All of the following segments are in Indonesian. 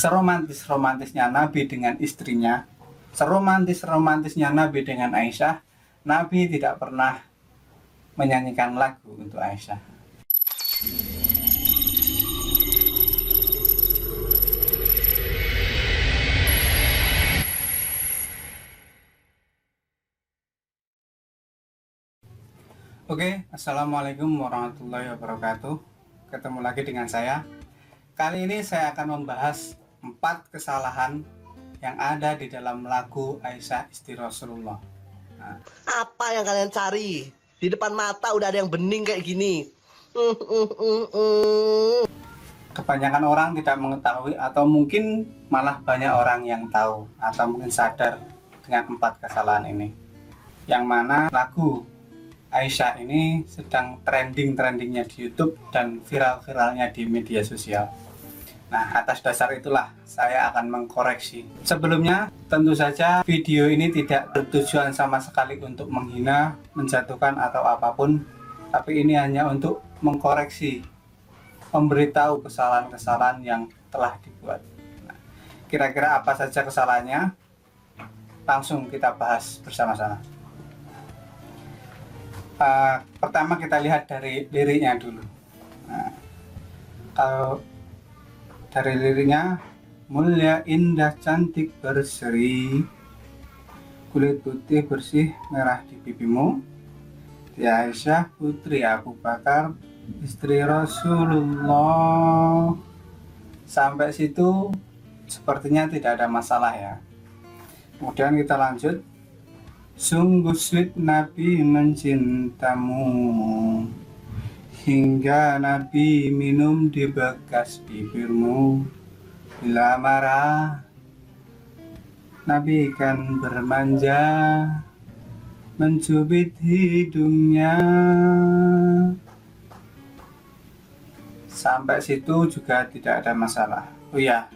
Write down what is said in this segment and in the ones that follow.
seromantis-romantisnya Nabi dengan istrinya, seromantis-romantisnya Nabi dengan Aisyah, Nabi tidak pernah menyanyikan lagu untuk Aisyah. Oke, assalamualaikum warahmatullahi wabarakatuh. Ketemu lagi dengan saya. Kali ini saya akan membahas 4 kesalahan yang ada di dalam lagu Aisyah istri Rasulullah. Apa yang kalian cari? Di depan mata udah ada yang bening kayak gini. Kebanyakan orang tidak mengetahui atau mungkin malah banyak orang yang tahu atau mungkin sadar dengan 4 kesalahan ini. Yang mana lagu Aisyah ini sedang trending-trendingnya di YouTube dan viral-viralnya di media sosial. Nah, atas dasar itulah saya akan mengkoreksi. Sebelumnya, tentu saja video ini tidak bertujuan sama sekali untuk menghina, menjatuhkan atau apapun, tapi ini hanya untuk mengkoreksi, memberitahu kesalahan-kesalahan yang telah dibuat. Nah, kira-kira apa saja kesalahannya? Langsung kita bahas bersama-sama. Pertama kita lihat dari liriknya dulu. Nah, kalau dari liriknya, mulia, indah, cantik, berseri, kulit putih bersih merah di pipimu, ya Aisyah putri Abu Bakar istri Rasulullah. Sampai situ sepertinya tidak ada masalah ya. Kemudian kita lanjut. Sungguh sweet Nabi mencintamu, hingga Nabi minum di bekas bibirmu. Bila marah, Nabi kan bermanja, mencubit hidungnya. Sampai situ juga tidak ada masalah. Oh ya,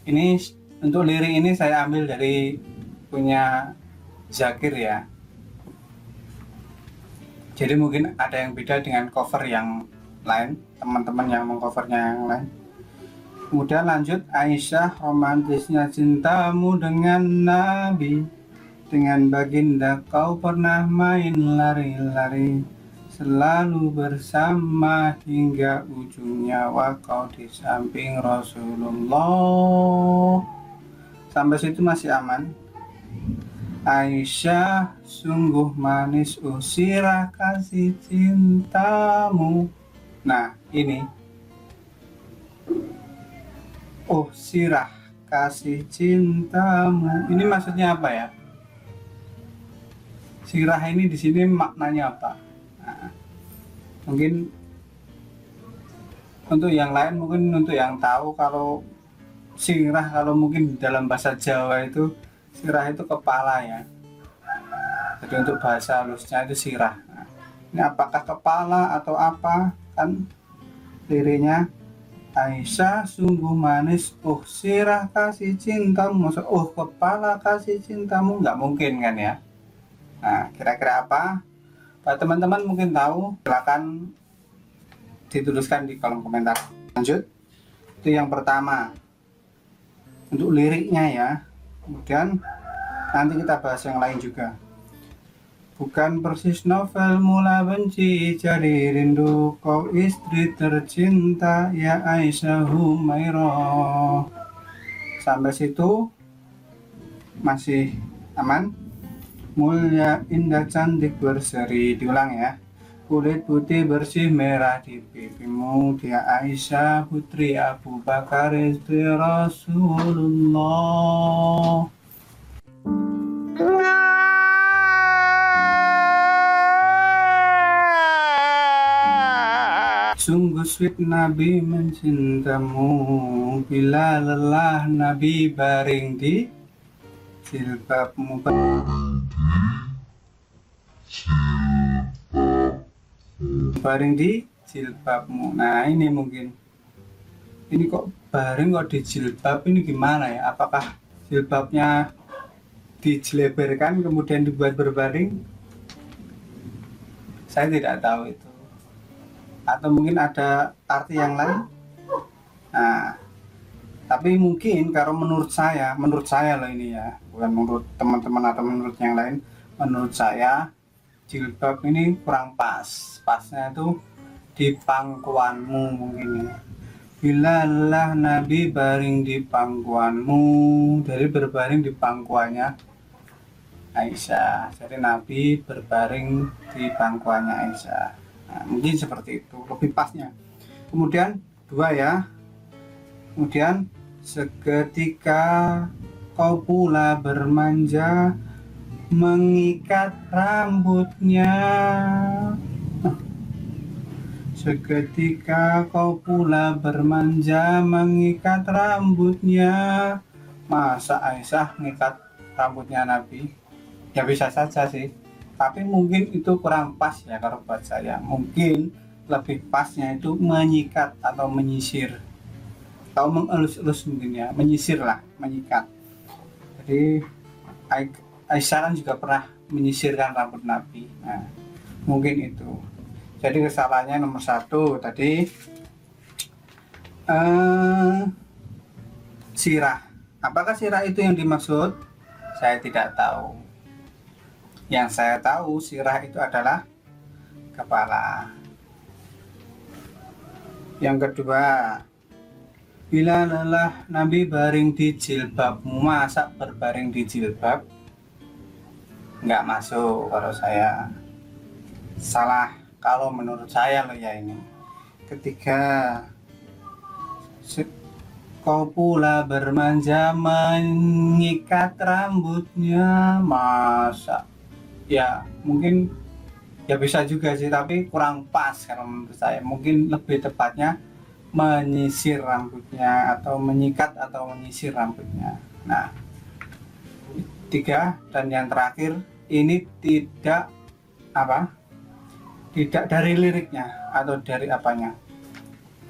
ini untuk lirik ini saya ambil dari punya Zakir ya. Jadi mungkin ada yang beda dengan cover yang lain, teman-teman yang mengcovernya yang lain. Kemudian lanjut, Aisyah romantisnya cintamu dengan Nabi, dengan baginda kau pernah main lari-lari, selalu bersama hingga ujung nyawa kau di samping Rasulullah. Sampai situ masih aman. Aisyah sungguh manis sirah kasih cintamu. Nah ini sirah kasih cintamu, ini maksudnya apa ya? Sirah ini di sini maknanya apa? Nah, mungkin untuk yang lain, mungkin untuk yang tahu, kalau sirah, kalau mungkin dalam bahasa Jawa itu sirah itu kepala ya. Jadi untuk bahasa halusnya itu sirah. Nah, ini apakah kepala atau apa? Kan liriknya, Aisyah sungguh manis sirah kasih cintamu. Maksud kepala kasih cintamu, nggak mungkin kan ya. Nah, kira-kira apa? Pak teman-teman mungkin tahu, silakan dituliskan di kolom komentar. Lanjut, itu yang pertama untuk liriknya ya. Kemudian nanti kita bahas yang lain juga. Bukan persis novel mula benci jadi rindu kau istri tercinta ya Aisyah Humairah. Sampai situ masih aman. Mulia, indah, cantik, berseri. Diulang ya. Kulit putih bersih merah di pipimu, dia Aisyah putri Abu Bakar istri Rasulullah. Sungguh sweet Nabi mencintamu, bila lelah Nabi baring di jilbabmu. Baring di jilbabmu. Nah ini mungkin, ini kok baring kok di jilbab, ini gimana ya? Apakah jilbabnya dijeleberkan kemudian dibuat berbaring? Saya tidak tahu itu. Atau mungkin ada arti yang lain. Nah, Tapi mungkin kalau menurut saya loh ini ya, bukan menurut teman-teman atau menurut yang lain, menurut saya jilbab ini kurang pas. Pasnya itu di pangkuanmu mungkin ya. Bilalah Nabi baring di pangkuanmu, dari berbaring di pangkuannya Aisyah. Jadi Nabi berbaring di pangkuannya Aisyah. Nah, mungkin seperti itu lebih pasnya. Kemudian dua ya. Kemudian seketika kau pula bermanja mengikat rambutnya. Seketika kau pula bermanja mengikat rambutnya. Masa Aisyah mengikat rambutnya Nabi? Ya bisa saja sih, tapi mungkin itu kurang pas ya kalau buat saya. Mungkin lebih pasnya itu menyikat atau menyisir, atau mengelus-elus mungkin ya, menyisir lah, menyikat. Jadi Aisyah kan juga pernah menyisirkan rambut Nabi. Nah, mungkin itu. Jadi kesalahannya nomor satu tadi sirah. Apakah sirah itu yang dimaksud? Saya tidak tahu. Yang saya tahu sirah itu adalah kepala. Yang kedua, bila lelah Nabi baring di jilbabmu. Masa berbaring di jilbab? Nggak masuk kalau saya. Salah kalau menurut saya loh ya ini. Ketiga, kau pula bermanja mengikat rambutnya. Masa? Ya mungkin ya bisa juga sih, tapi kurang pas kalau menurut saya. Mungkin lebih tepatnya menyisir rambutnya, atau menyikat atau menyisir rambutnya. Nah, tiga dan yang terakhir ini tidak dari liriknya atau dari apanya.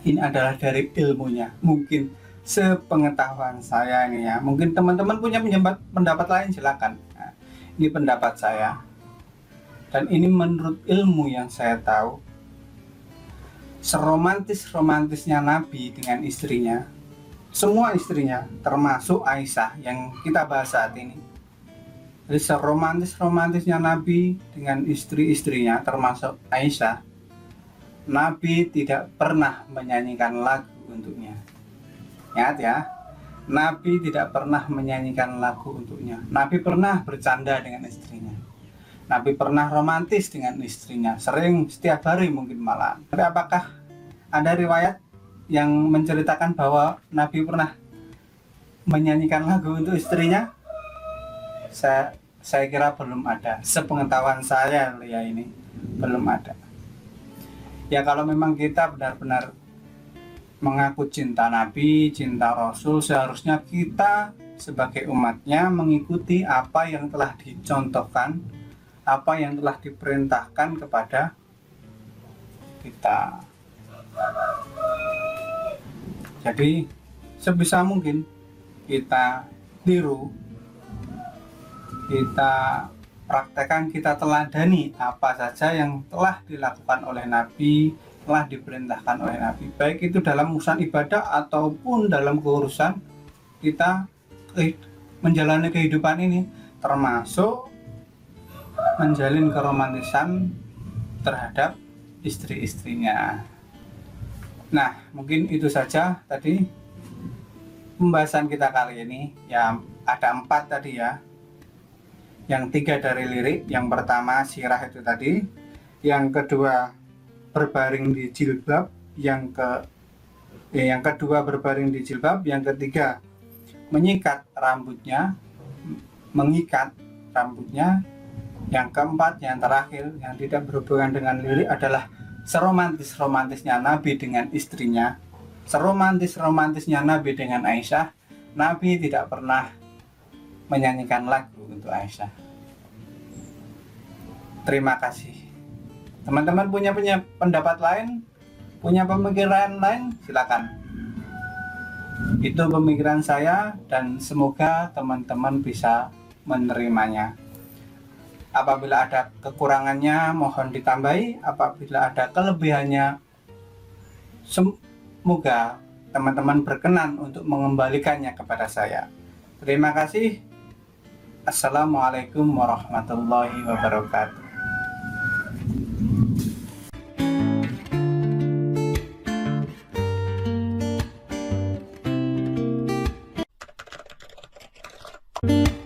Ini adalah dari ilmunya. Mungkin sepengetahuan saya ini ya. Mungkin teman-teman punya pendapat lain, silakan. Nah, ini pendapat saya. Dan ini menurut ilmu yang saya tahu, seromantis-romantisnya Nabi dengan istrinya, semua istrinya, termasuk Aisyah yang kita bahas saat ini. Jadi seromantis-romantisnya Nabi dengan istri-istrinya, termasuk Aisyah, Nabi tidak pernah menyanyikan lagu untuknya. Ingat ya, Nabi tidak pernah menyanyikan lagu untuknya. Nabi pernah bercanda dengan istrinya. Nabi pernah romantis dengan istrinya, sering setiap hari mungkin malah. Tapi apakah ada riwayat yang menceritakan bahwa Nabi pernah menyanyikan lagu untuk istrinya? Saya kira belum ada. Sepengetahuan saya ya ini belum ada. Ya kalau memang kita benar-benar mengaku cinta Nabi, cinta Rasul, seharusnya kita sebagai umatnya mengikuti apa yang telah dicontohkan, apa yang telah diperintahkan kepada kita. Jadi sebisa mungkin kita tiru, kita praktekkan, kita teladani apa saja yang telah dilakukan oleh Nabi, telah diperintahkan oleh Nabi, baik itu dalam urusan ibadah ataupun dalam keurusan kita menjalani kehidupan ini, termasuk menjalin keromantisan terhadap istri-istrinya. Nah, mungkin itu saja tadi pembahasan kita kali ini. Ya, ada 4 tadi ya. Yang 3 dari lirik. Yang pertama sirah itu tadi. Yang kedua berbaring di jilbab. Yang kedua berbaring di jilbab. Yang ketiga menyikat rambutnya, mengikat rambutnya. Yang keempat, yang terakhir, yang tidak berhubungan dengan lirik adalah seromantis-romantisnya Nabi dengan istrinya, seromantis-romantisnya Nabi dengan Aisyah. Nabi tidak pernah menyanyikan lagu untuk Aisyah. Terima kasih. Teman-teman punya pendapat lain, punya pemikiran lain, silakan. Itu pemikiran saya dan semoga teman-teman bisa menerimanya. Apabila ada kekurangannya mohon ditambahi, apabila ada kelebihannya semoga teman-teman berkenan untuk mengembalikannya kepada saya. Terima kasih. Assalamualaikum warahmatullahi wabarakatuh. Thank you.